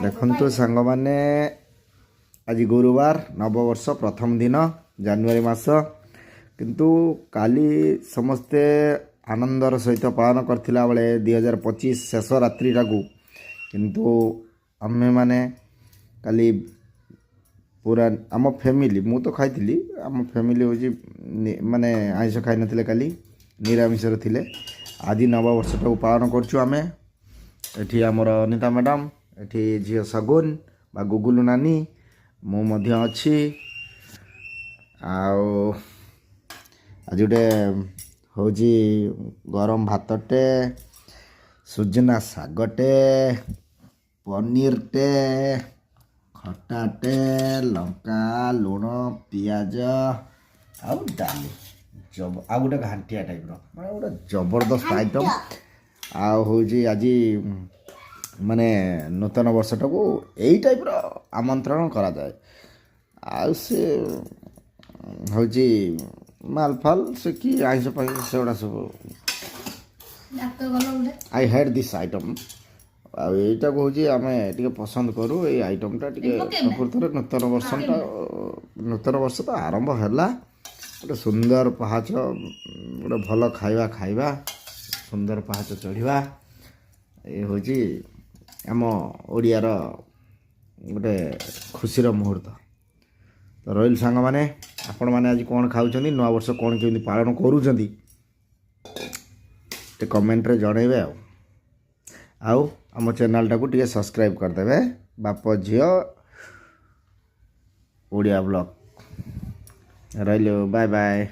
देखु सांग मैंने आज गुरुवार नववर्ष प्रथम दिन जानुआरी मास किंतु काली समस्ते आनंदर सहित पालन करथिला बेले 2025 शेष रात्रि टाकू किंतु आमे माने काली पूरा आम फैमिली मु तो खाई आम फैमिली हूँ माने आइस खाई नथिले काली निरामिष थिले आज नववर्ष टाकू पालन करछु आमे एठी हमर अनिता मैडम एठी झियो सगुन बा गुगुलु नानी मु मध्य अछि आउ आज गोटे हूँ गरम भातटे सुजना सागटे पनीरटे खटाटे लंका लुण पियाज आउ डाली आ गोटे घांटिया टाइप मैं गोटे जबरदस्त आइटम आउ हूँ आज माने नूतन वर्षटा को यही टाइप रो आमंत्रण करा जाए आ से हूँ माल फाल से कि आइस से गुड़ा सब आई हेड दिस आइटम आईटा को हूँ आम टे पसंद करूँ ये आइटमटा प्रकृत नूतन वर्ष तो आरंभ है गोटे सुंदर पहाच गोटे भल खाଇବା खाଇବା सुंदर पहाच चढ़ा ये हूँ आम ओडियार गोटे खुशीर मुहूर्त तो रही सांग मैंने आपण मैंने आज कौन खाऊँ नुआ वर्ष कौन केमी पालन करूँ कमेंट रे जनइबे आउ आम चैनल टाको टे सब्सक्राइब करदे बाप झियो ओडिया ब्लॉग रही बाय बाय।